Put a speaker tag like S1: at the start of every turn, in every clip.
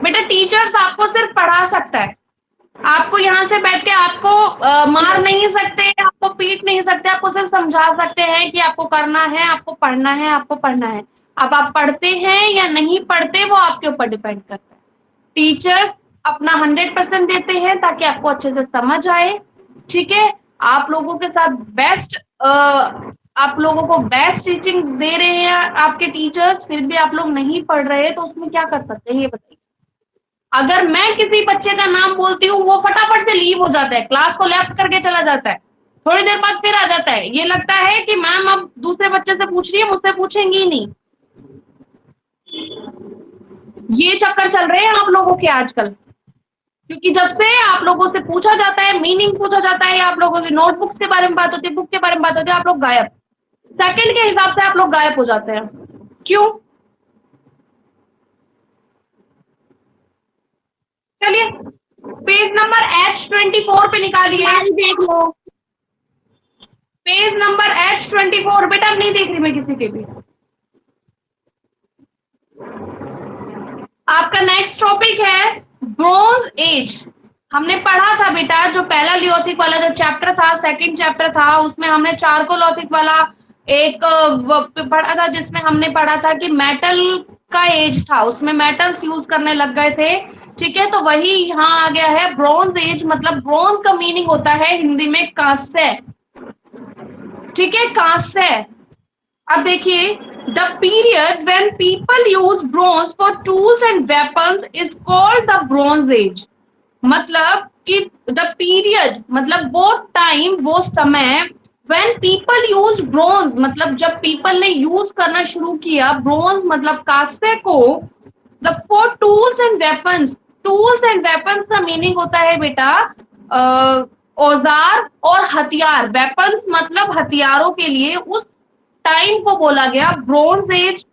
S1: बेटा टीचर्स आपको सिर्फ पढ़ा सकता है, आपको यहाँ से बैठ के आपको मार नहीं सकते, आपको पीट नहीं सकते, आपको सिर्फ समझा सकते हैं कि आपको करना है, आपको पढ़ना है, आपको पढ़ना है। अब आप पढ़ते हैं या नहीं पढ़ते वो आपके ऊपर डिपेंड करता है। टीचर्स अपना 100% देते हैं ताकि आपको अच्छे से समझ आए, ठीक है। आप लोगों के साथ बेस्ट आप लोगों को बेस्ट टीचिंग दे रहे हैं आपके टीचर्स, फिर भी आप लोग नहीं पढ़ रहे तो उसमें क्या कर सकते हैं ये बताइए। अगर मैं किसी बच्चे का नाम बोलती हूँ वो फटाफट से लीव हो जाता है, क्लास को लेफ्ट करके चला जाता है, थोड़ी देर बाद फिर आ जाता है, ये लगता है कि मैम अब दूसरे बच्चे से पूछ रही है, मुझसे पूछेंगी ही नहीं। ये चक्कर चल रहे हैं आप लोगों के आजकल, क्योंकि जब से आप लोगों से पूछा जाता है, मीनिंग पूछा जाता है, या आप लोगों की नोटबुक के बारे में बात होती है, बुक के बारे में बात होती है, आप लोग गायब, सेकंड के हिसाब से आप लोग गायब हो जाते हैं। क्यों? चलिए पेज नंबर H24 पे निकालिए, देख लो पेज नंबर H24। बेटा नहीं देख रही मैं किसी के भी। आपका नेक्स्ट टॉपिक है ब्रोंज एज। हमने पढ़ा था बेटा, जो पहला लियोथिक वाला जो चैप्टर था, सेकंड चैप्टर था, उसमें हमने चारकोलोथिक वाला एक पढ़ा था, जिसमें हमने पढ़ा था कि मेटल का एज था, उसमें मेटल्स यूज करने लग गए थे, ठीक है। तो वही यहाँ आ गया है ब्रोंज एज, मतलब ब्रोंज का मीनिंग होता है हिंदी में कांस्य, ठीक है, कांस्य। अब देखिए, the period when people use bronze for tools and weapons is called the bronze as. मतलब कि द पीरियड मतलब वो टाइम, वो समय, व्हेन पीपल यूज ब्रोंज मतलब जब पीपल ने यूज करना शुरू किया ब्रोंज मतलब कांस्य को, the for tools and weapons. Tools and weapons का मीनिंग होता है बेटा औजार और हथियार, वेपन्स मतलब हथियारों के लिए उस टाइम को बोला गया bronze as.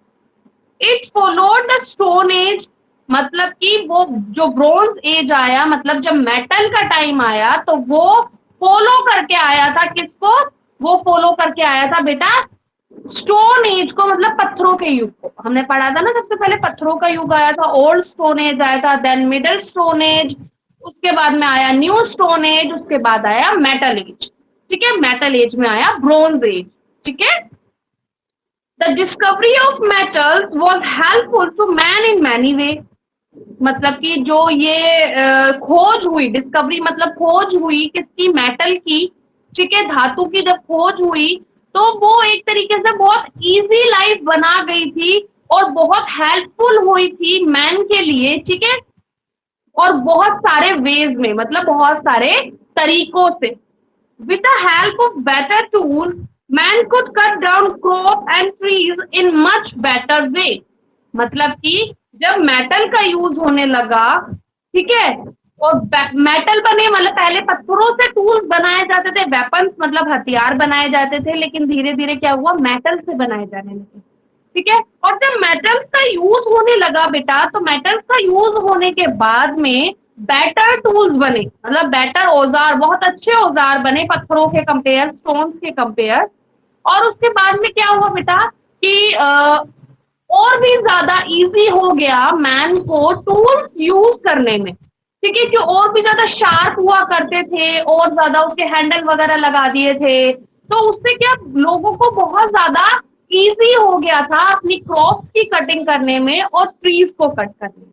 S1: It followed the stone age, मतलब कि वो जो ब्रोंज एज आया, मतलब जब मेटल का टाइम आया तो वो फॉलो करके आया था किसको? वो फॉलो करके आया था बेटा स्टोन एज को, मतलब पत्थरों के युग को। हमने पढ़ा था ना, सबसे पहले पत्थरों का युग आया था, ओल्ड स्टोन एज आया था, देन मिडिल स्टोन एज, उसके बाद में आया न्यू स्टोन एज, उसके बाद आया मेटल एज, ठीक है। मेटल एज में आया ब्रोंज एज, ठीक है। The discovery of metals was helpful to man in many way। मतलब कि जो ये खोज हुई, डिस्कवरी मतलब खोज हुई किसकी? मेटल की, ठीक है, धातु की जब खोज हुई तो वो एक तरीके से बहुत इजी लाइफ बना गई थी और बहुत हेल्पफुल हुई थी मैन के लिए, ठीक है। और बहुत सारे वेज में, मतलब बहुत सारे तरीकों से। With the help of better tools, man could cut down crop and trees in much better way। मतलब कि जब मेटल का यूज होने लगा, ठीक है, और मेटल बने, मतलब पहले पत्थरों से टूल्स बनाए जाते थे, वेपन्स मतलब हथियार बनाए जाते थे, लेकिन धीरे धीरे क्या हुआ, मेटल से बनाए जाने लगे, ठीक है। और जब मेटल्स का यूज होने लगा बेटा, तो मेटल्स का यूज होने के बाद में बेटर टूल्स बने, मतलब बेटर औजार, बहुत अच्छे औजार बने पत्थरों के कंपेयर, स्टोन्स के कंपेयर। और उसके बाद में क्या हुआ बेटा कि और भी ज्यादा इजी हो गया मैन को टूल्स यूज करने में, ठीक है, जो और भी ज्यादा शार्प हुआ करते थे, और ज्यादा उसके हैंडल वगैरह लगा दिए थे, तो उससे क्या लोगों को बहुत ज्यादा इजी हो गया था अपनी क्रॉप्स की कटिंग करने में और ट्रीज को कट करने में।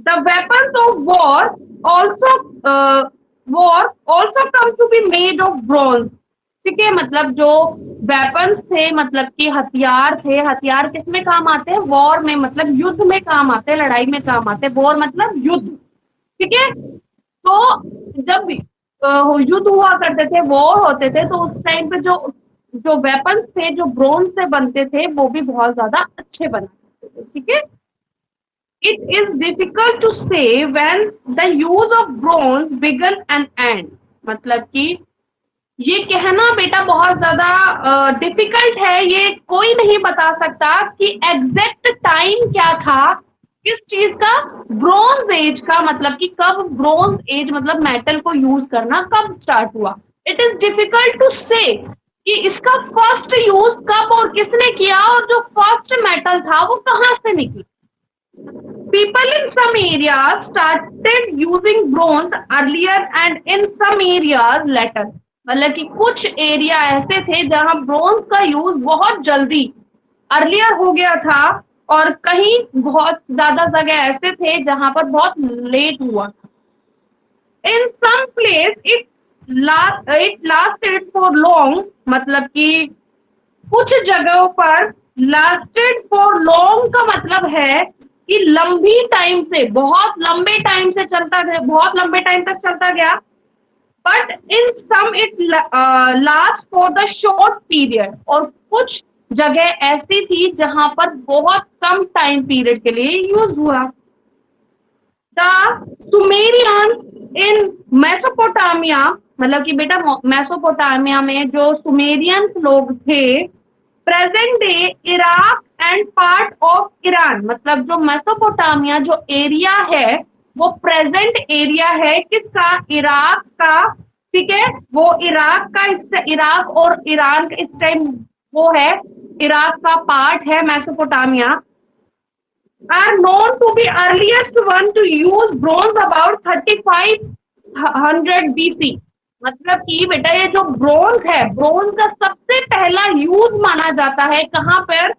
S1: The weapons of war also come to be made of bronze, ठीक है। मतलब जो वेपन्स थे, मतलब कि हथियार थे, हथियार किस में काम आते हैं? वॉर में, मतलब युद्ध में काम आते हैं, लड़ाई में काम आते हैं। वॉर मतलब युद्ध, ठीक है। तो जब युद्ध हुआ करते थे, वॉर होते थे, तो उस टाइम पे जो जो वेपन्स थे जो ब्रोंज से बनते थे वो भी बहुत ज्यादा अच्छे बनाते थे, ठीक है। It is difficult to say when the use of bronze began and end। मतलब कि ये कहना बेटा बहुत ज्यादा डिफिकल्ट है, ये कोई नहीं बता सकता कि एग्जैक्ट टाइम क्या था किस चीज का, ब्रोंज एज का, मतलब कि कब ब्रोंज एज मतलब मेटल को यूज करना कब स्टार्ट हुआ। इट इज डिफिकल्ट टू से, कि इसका फर्स्ट यूज कब और किसने किया, और जो फर्स्ट मेटल था वो कहां से निकला। People in some areas started using bronze earlier and in some areas later. मतलब कि कुछ एरिया ऐसे थे जहां ब्रोंज का यूज बहुत जल्दी अर्लियर हो गया था, और कहीं बहुत ज्यादा जगह ऐसे थे जहां पर बहुत लेट हुआ था। In some place it lasted for long, मतलब कि कुछ जगहों पर लास्टेड फॉर लॉन्ग का मतलब है कि लंबी टाइम से, बहुत लंबे टाइम से चलता गया, बहुत लंबे टाइम तक चलता गया। But in some it last for the short period, और कुछ जगह ऐसी थी जहां पर बहुत कम टाइम पीरियड के लिए यूज हुआ। द सुमेरियन इन मेसोपोटामिया, मतलब कि बेटा मेसोपोटामिया में जो सुमेरियंस लोग थे, present day Iraq and part of Iran, मतलब जो मेसोपोटामिया जो एरिया है वो प्रेजेंट एरिया है किसका, इराक का। ठीक है, वो इराक का, इराक और ईरान का इस टाइम वो है, इराक का पार्ट है Mesopotamia. are known to be earliest one to use bronze about 3500 BC। मतलब कि बेटा ये जो ब्रोंज है, ब्रोंज का सबसे पहला यूज माना जाता है कहां पर,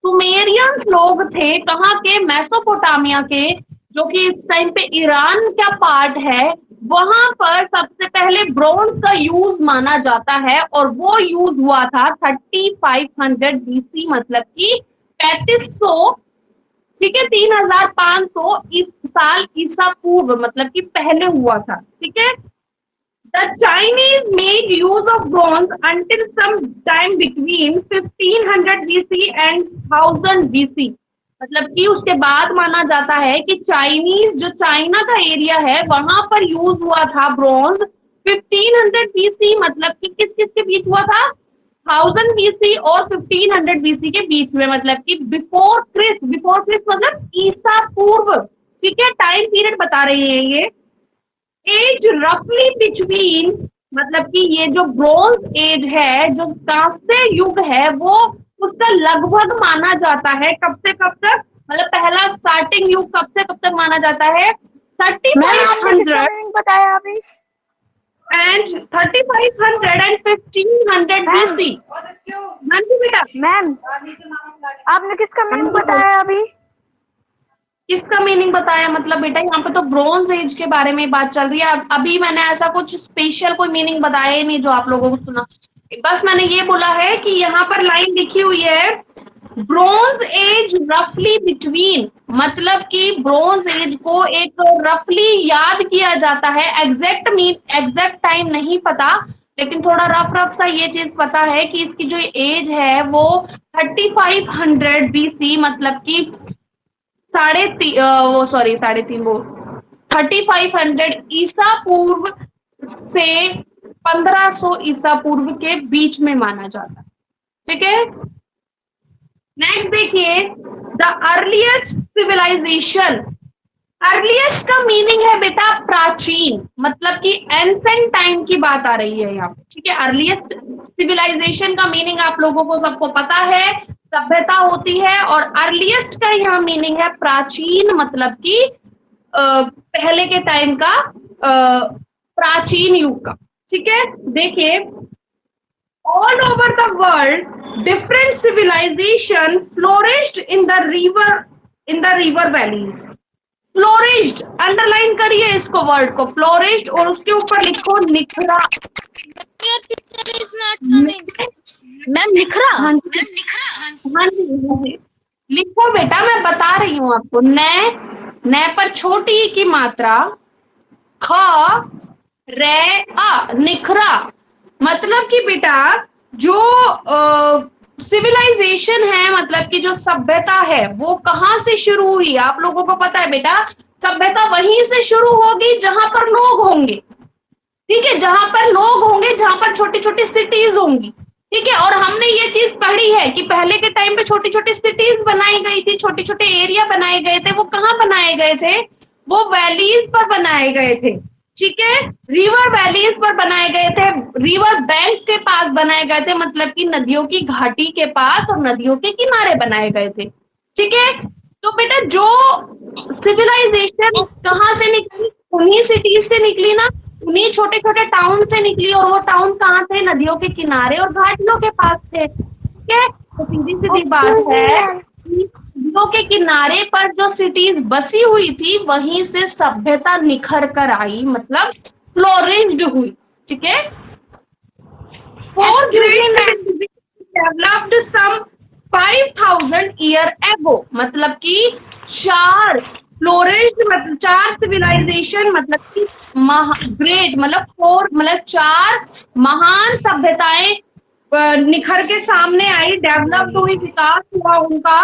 S1: सुमेरियंस लोग थे कहाँ के, मेसोपोटामिया के, जो कि इस टाइम पे ईरान का पार्ट है, वहां पर सबसे पहले ब्रोंज का यूज माना जाता है, और वो यूज हुआ था 3500 BC, मतलब कि 3500, ठीक है, 3500 इस साल ईसा पूर्व, मतलब कि पहले हुआ था। ठीक है, the Chinese made use of bronze until some time between 1500 BC and 1000 BC, मतलब कि उसके बाद माना जाता है कि चाइनीज, जो चाइना का एरिया है वहां पर यूज हुआ था ब्रॉन्ज 1500 BC, मतलब कि किस किस के बीच हुआ था, 1000 BC और 1500 BC के बीच में, मतलब कि बिफोर क्रिस्ट, बिफोर क्रिस्ट मतलब ईसा पूर्व। ठीक है, टाइम पीरियड बता रही है ये। एज रफली बिटवीन, मतलब कि ये जो ब्रोंज एज है, जो कांस्य युग है, वो उसका लगभग माना जाता है कब से कब तक, मतलब पहला स्टार्टिंग युग कब से कब तक माना जाता है, 3500
S2: बताया अभी,
S1: एंड 3500 एंड 1500 BC। हाँ जी बेटा।
S2: मैम आपने किसका मीनिंग बताया अभी,
S1: किसका मीनिंग बताया, मतलब बेटा यहाँ पे तो ब्रोंज एज के बारे में बात चल रही है। अभी मैंने ऐसा कुछ स्पेशल कोई मीनिंग बताया ही नहीं जो आप लोगों को सुना, बस मैंने ये बोला है कि यहाँ पर लाइन लिखी हुई है ब्रोंज एज रफली बिटवीन, मतलब कि ब्रोंज एज को एक रफली याद किया जाता है, एग्जैक्ट टाइम नहीं पता, लेकिन थोड़ा रफ रफ सा ये चीज पता है कि इसकी जो एज है वो 3500 BC, मतलब कि वो सॉरी 3.5 वो 3500 ईसा पूर्व से 1500 ईसा पूर्व के बीच में माना जाता है। ठीक है, नेक्स्ट देखिए, द अर्लीस्ट सिविलाइजेशन। अर्लीस्ट का मीनिंग है बेटा प्राचीन, मतलब कि एंसेंट टाइम की बात आ रही है यहाँ पे। ठीक है, अर्लीस्ट सिविलाइजेशन का मीनिंग आप लोगों को सबको पता है, सभ्यता होती है, और अर्लीस्ट का यहाँ मीनिंग है प्राचीन, मतलब कि पहले के टाइम का, प्राचीन युग का। ठीक है, देखिए, all over the world different civilisation flourished in the river valleys. Flourished, underline करिए इसको, वर्ड को, फ्लोरिश्ड, और उसके ऊपर लिखो निखरा।
S2: मैम निखरा,
S1: हाँ जी, हाँ जी, लिखो बेटा, मैं बता रही हूँ आपको। न पर छोटी की मात्रा, ख रे आ, निखरा, मतलब कि बेटा जो सिविलाइजेशन है, मतलब कि जो सभ्यता है वो कहाँ से शुरू हुई, आप लोगों को पता है बेटा, सभ्यता वहीं से शुरू होगी जहां पर लोग होंगे। ठीक है, जहां पर लोग होंगे, जहां पर छोटी छोटी सिटीज होंगी। ठीक है, और हमने ये चीज पढ़ी है कि पहले के टाइम पे छोटी छोटी सिटीज बनाई गई थी, छोटे छोटे एरिया बनाए गए थे। वो कहाँ बनाए गए थे, वो वैलीज पर बनाए गए थे। ठीक है। रिवर वैलीज पर बनाए गए थे, रिवर बैंक के पास बनाए गए थे, मतलब कि नदियों की घाटी के पास और नदियों के किनारे बनाए गए थे। ठीक है। तो बेटा जो सिविलाइजेशन कहाँ से निकली, उन्हीं सिटीज से निकली ना, उन्हीं छोटे छोटे टाउन से निकली, और वो टाउन कहाँ थे, नदियों के किनारे और घाटियों के पास थे। ठीक है। तो सीधी सीधी बात है, नदियों के किनारे पर जो सिटीज बसी हुई थी वहीं से सभ्यता निखर कर आई, मतलब फ्लोरिश्ड हुई। ठीक है। Four great developed some 5000 year ago, मतलब कि चार फ्लोरिश्ड, मतलब चार सिविलाइजेशन, मतलब कि ग्रेट मतलब फोर, मतलब चार महान सभ्यताएं निखर के सामने आई, डेवलप्ड हुई, विकास हुआ उनका।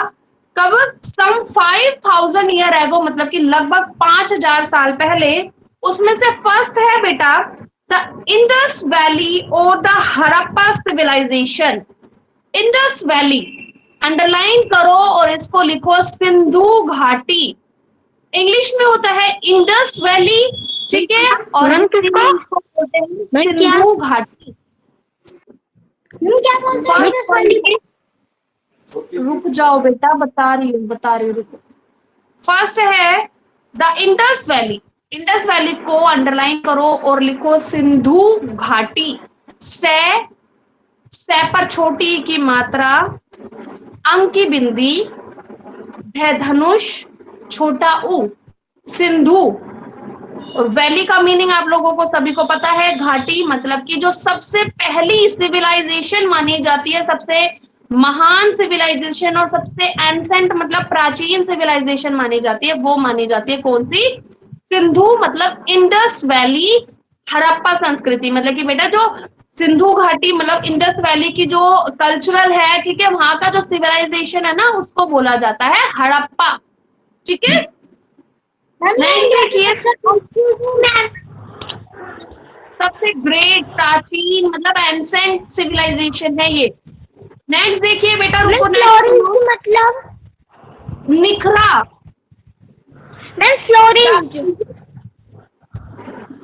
S1: कब? सम 5000 ईयर एगो, मतलब कि लगभग 5000 साल पहले। उसमें से फर्स्ट है बेटा द इंडस वैली और the Harappa civilisation. Indus valley underline करो और इसको लिखो सिंधु घाटी। इंग्लिश में होता है इंडस वैली, ठीक है, और
S2: मैम किसको?
S1: बोलते हैं सिंधु घाटी।
S2: क्या बोलते हैं इंडस वैली?
S1: रुक जाओ बेटा, बता रही हूँ रुको। फर्स्ट है the Indus valley, Indus valley को अंडरलाइन करो और लिखो सिंधु घाटी। से पर छोटी की मात्रा, अंक की बिंदी, धनुष, छोटा ऊ, सिंधु। और वैली का मीनिंग आप लोगों को सभी को पता है, घाटी, मतलब कि जो सबसे पहली सिविलाइजेशन मानी जाती है, सबसे महान सिविलाइजेशन और सबसे एंसेंट मतलब प्राचीन सिविलाइजेशन मानी जाती है, वो मानी जाती है कौन सी? सिंधु, मतलब इंडस वैली हड़प्पा संस्कृति, मतलब कि बेटा जो सिंधु घाटी मतलब इंडस वैली की जो कल्चरल है, ठीक है, वहां का जो सिविलाइजेशन है ना, उसको बोला जाता है हड़प्पा। ठीक है। देखिए सबसे ग्रेट प्राचीन मतलब एंसेंट सिविलाइजेशन है ये। नेक्स्ट देखिए बेटा, रुको,
S2: फ्लोरिश मतलब?
S1: निखरा।
S2: Ma'am flourish.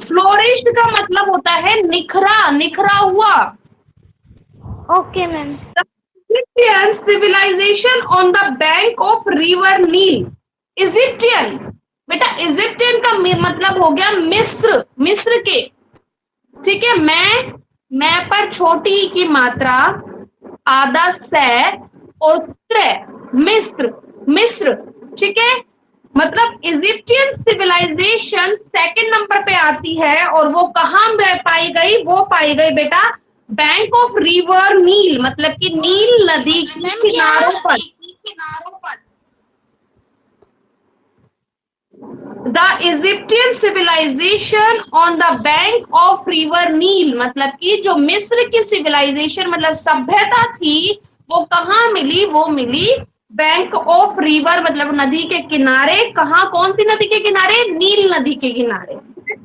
S1: फ्लोरिश्ड का मतलब होता है निखरा, निखरा हुआ।
S2: Okay ma'am.
S1: Egyptian civilisation on the bank of river Nile. Egyptian, बेटा इजिप्टियन का मतलब हो गया मिस्र, मिस्र के। ठीक है। मैं पर छोटी की मात्रा, आधा से और मिस्र, मिस्र। ठीक है। मतलब इजिप्टियन सिविलाइजेशन सेकंड नंबर पे आती है, और वो कहां पाई गई? वो पाई गई बेटा बैंक ऑफ रिवर नील, मतलब कि नील नदी के किनारों पर। The Egyptian civilisation on the bank of river Nile, मतलब कि जो मिस्र की सिविलाइजेशन मतलब सभ्यता थी, वो कहाँ मिली? वो मिली बैंक ऑफ रिवर, मतलब नदी के किनारे। कहाँ? कौन सी नदी के किनारे? नील नदी के किनारे।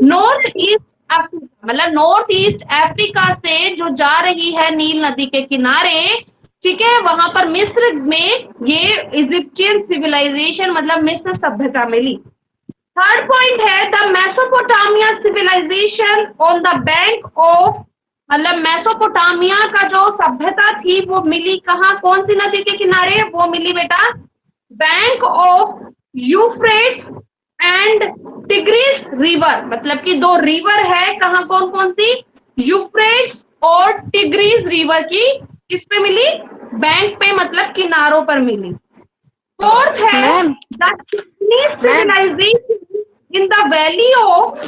S1: नॉर्थ ईस्ट अफ्रीका, मतलब नॉर्थ ईस्ट अफ्रीका से जो जा रही है नील नदी के किनारे, ठीक है, वहां पर मिस्र में ये इजिप्टियन सिविलाइजेशन मतलब मिस्र सभ्यता मिली। थर्ड पॉइंट है the Mesopotamia civilisation on the bank of, मतलब मेसोपोटामिया का जो सभ्यता थी वो मिली कहाँ? कौन सी नदी के किनारे? वो मिली बेटा bank of Euphrates and Tigris river, मतलब कि दो रिवर है, कहाँ कौन कौन सी? यूफ्रेट्स और टिग्रिस रिवर की किस पे मिली? बैंक पे, मतलब किनारों पर मिली। फोर्थ है the civilisation in the valley of,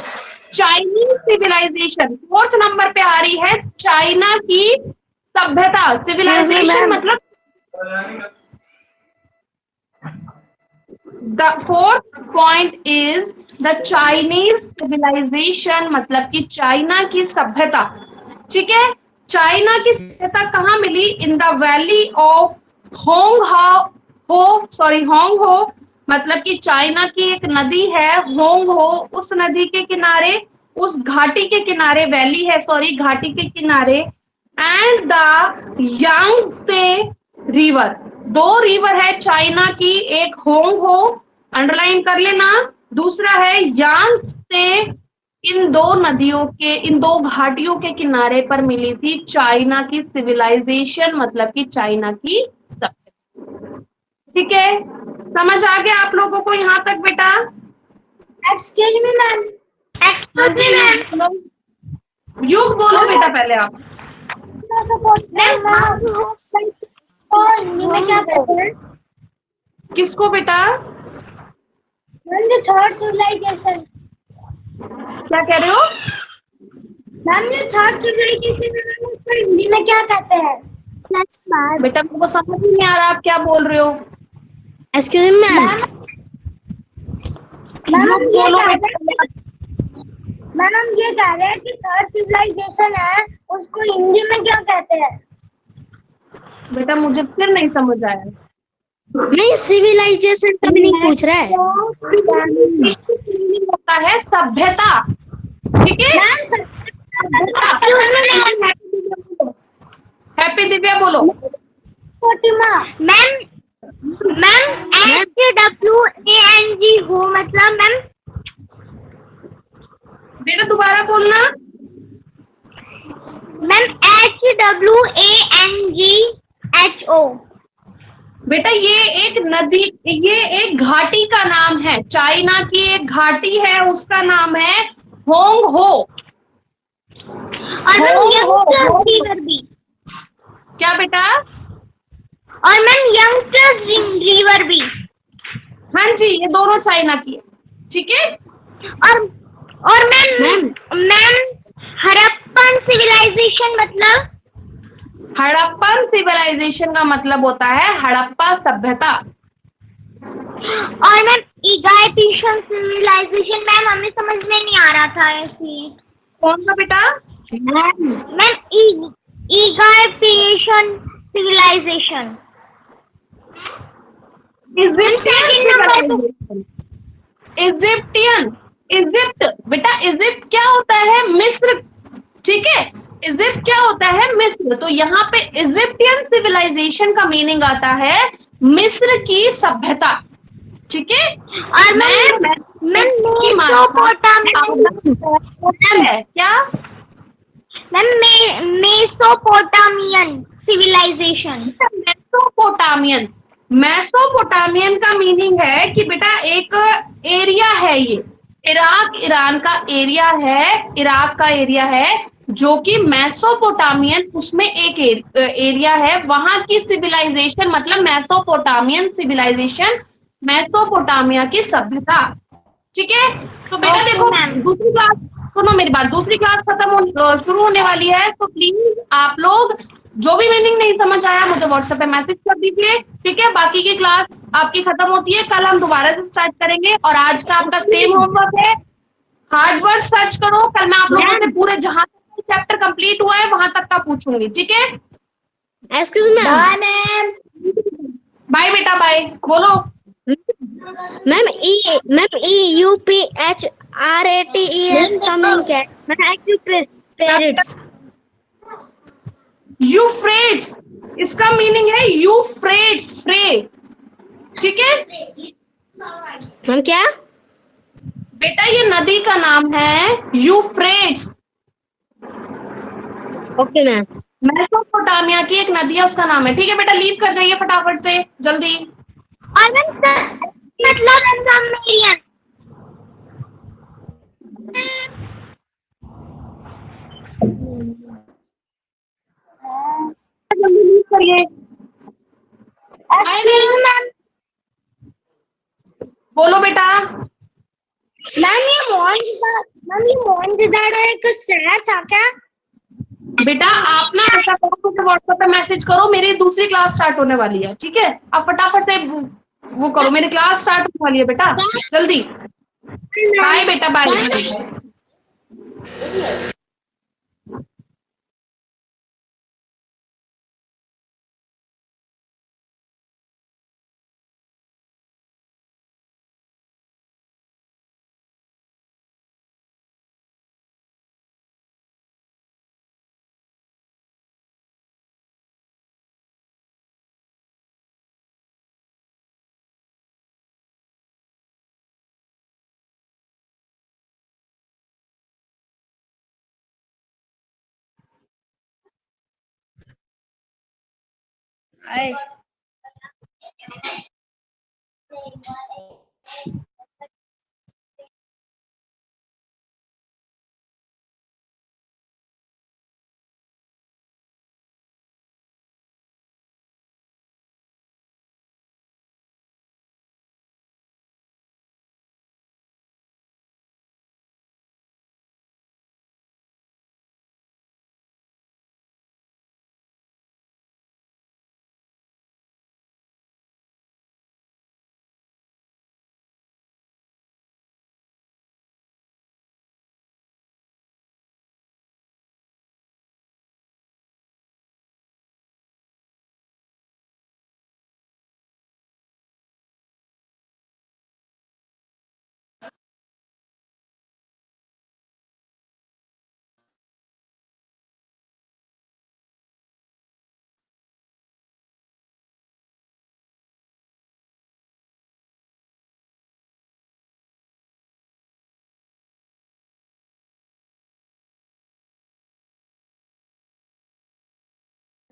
S1: Chinese civilisation. Fourth number पे आ रही है चाइना की सभ्यता, सिविलाइजेशन मतलब the fourth point is the Chinese civilisation, मतलब कि चाइना की सभ्यता। ठीक है। चाइना की सभ्यता कहाँ मिली? In the valley of Hwang Hwang Ho, मतलब कि चाइना की एक नदी है होंग हो, उस नदी के किनारे, उस घाटी के किनारे, वैली है सॉरी, घाटी के किनारे। एंड द यांगत्से रिवर, दो रिवर है चाइना की, एक होंग हो, अंडरलाइन कर लेना, दूसरा है यांगत्से इन दो नदियों के, इन दो घाटियों के किनारे पर मिली थी चाइना की सिविलाइजेशन, मतलब कि चाइना की सभ्यता। ठीक है, समझ आ गया आप लोगों को यहाँ तक बेटा?
S2: Excuse me ma'am.
S1: हाँ
S2: एक्सक्यूज
S1: जी
S2: मी
S1: युग
S2: मैम।
S1: बोलो, युग बोलो बेटा पहले आप।
S2: हिंदी में क्या कहते हैं?
S1: किसको बेटा?
S2: मैम जो थर्ड सिविलाइजेशन,
S1: क्या कह रहे हो?
S2: मैम जो थर्ड सिविलाइजेशन है मैम उसको हिंदी में क्या कहते हैं?
S1: बेटा मेरे को समझ ही नहीं आ रहा आप क्या बोल रहे हो।
S3: Excuse me ma'am.
S2: Ma'am ma'am
S1: युग
S2: हम ये
S1: बोलो
S2: कह
S1: बेटा
S2: रहे
S1: पहले
S2: हैं, मैम हम ये कह रहे हैं कि थर्ड सिविलाइजेशन है उसको हिंदी में क्या कहते हैं?
S1: बेटा मुझे फिर नहीं समझ आया।
S3: नहीं, सिविलाइजेशन का मीनिंग पूछ रहा है।
S1: मीनिंग होता है सभ्यता, ठीक है?
S2: मैम
S1: हैप्पी दिव्या बोलो।
S2: फोटिमा। मैम मैम HWANG हो मतलब मैम?
S1: बेटा दोबारा बोलना।
S2: Ma'am HWANGHO।
S1: बेटा ये एक नदी, ये एक घाटी का नाम है, चाइना की एक घाटी है उसका नाम है होंग हो।
S2: और मैम यंगस्टर्स रिवर भी।
S1: क्या बेटा?
S2: और मैम यंगस्टर्स रिवर भी।
S1: हाँ जी, ये दोनों चाइना की है, ठीक है?
S2: और मैम हड़प्पन सिविलाइजेशन मतलब?
S1: हड़प्पन सिविलाइजेशन का मतलब होता है हड़प्पा सभ्यता।
S2: और मैम इगाइटिशियन सिविलाइजेशन मैम हमें समझ में नहीं आ रहा था ऐसी।
S1: कौन सा बेटा?
S2: मैम इगाइटिशियन सिविलाइजेशन।
S1: इजिप्टियन, इजिप्ट बेटा, इजिप्ट क्या होता है? मिस्र, ठीक है? इजिप्ट क्या होता है? मिस्र। तो यहाँ पे इजिप्टियन सिविलाइजेशन का मीनिंग आता है मिस्र की सभ्यता, ठीक है?
S2: और मैम मेसोपोटामियन
S1: है क्या?
S2: Ma'am Mesopotamian civilisation.
S1: Mesopotamian, Mesopotamian का मीनिंग है कि बेटा एक एरिया है, ये इराक ईरान का एरिया है, इराक का एरिया है जो कि मेसोपोटामियन, उसमें एक एरिया है, वहां की सिविलाइजेशन मतलब मेसोपोटामियन सिविलाइजेशन, मेसोपोटामिया की सभ्यता, ठीक है? तो बेटा
S2: ओके
S1: देखो,
S2: मैम।
S1: दूसरी क्लास, सुनो मेरी बात, दूसरी क्लास शुरू होने वाली है, तो प्लीज आप लोग जो भी मीनिंग नहीं समझ आया मुझे व्हाट्सएप पे मैसेज कर दीजिए, ठीक है? बाकी की क्लास आपकी खत्म होती है, कल हम दोबारा से स्टार्ट करेंगे, और आज का आपका सेम होमवर्क है, हार्ड वर्ड सर्च करो। कल मैं आप लोगों से पूरे जहां तक चैप्टर कंप्लीट हुआ है वहां तक का पूछूंगी, ठीक है?
S3: Excuse ma'am.
S2: Bye ma'am.
S1: Bye बेटा, बाय बोलो।
S3: EUPHRATES का मीनिंग क्या है? मैंने एक्यूप्रेस।
S1: यूफ्रेट्स, इसका मीनिंग है यूफ्रेट्स, फ्रे, ठीक है?
S3: मैम क्या?
S1: बेटा ये नदी का नाम है यूफ्रेट्स,
S3: ओके मैम।
S1: मेसोपोटामिया की एक नदी है उसका नाम है, ठीक है बेटा? लीव कर जाइए फटाफट से, जल्दी।
S2: और मैम मतलब सबमेरियन।
S1: जल्दी लीव करिए।
S2: मैम
S1: बोलो बेटा।
S2: मैम ये मोहनजोदड़ो एक शहर था क्या?
S1: बेटा आप ना ऐसा करो, मुझे व्हाट्सएप पे मैसेज करो, मेरी दूसरी क्लास स्टार्ट होने वाली है, ठीक है? आप फटाफट से वो करो, मेरी क्लास स्टार्ट होने वाली है बेटा, जल्दी। बाय बेटा, बाय।
S3: आए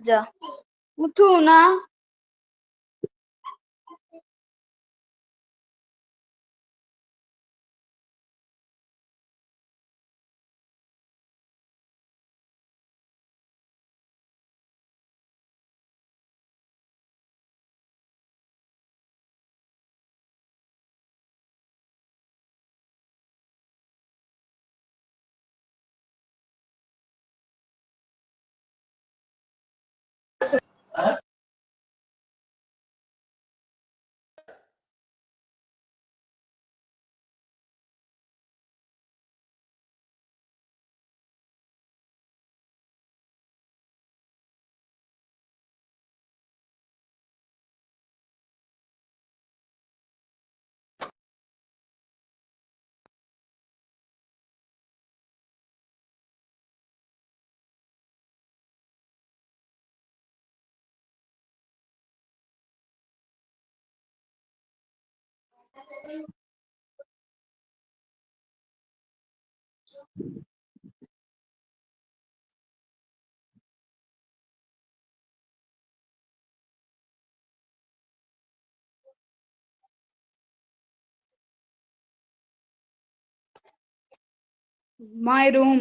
S3: जा उठू ना माय रूम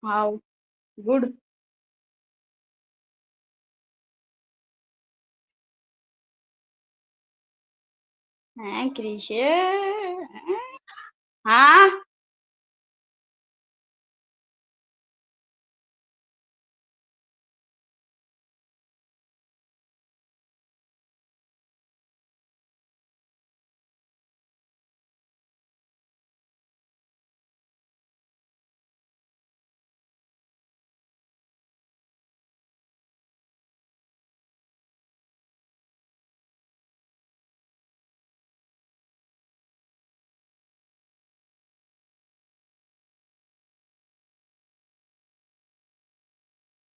S3: हाउ गुड है क्रिश हाँ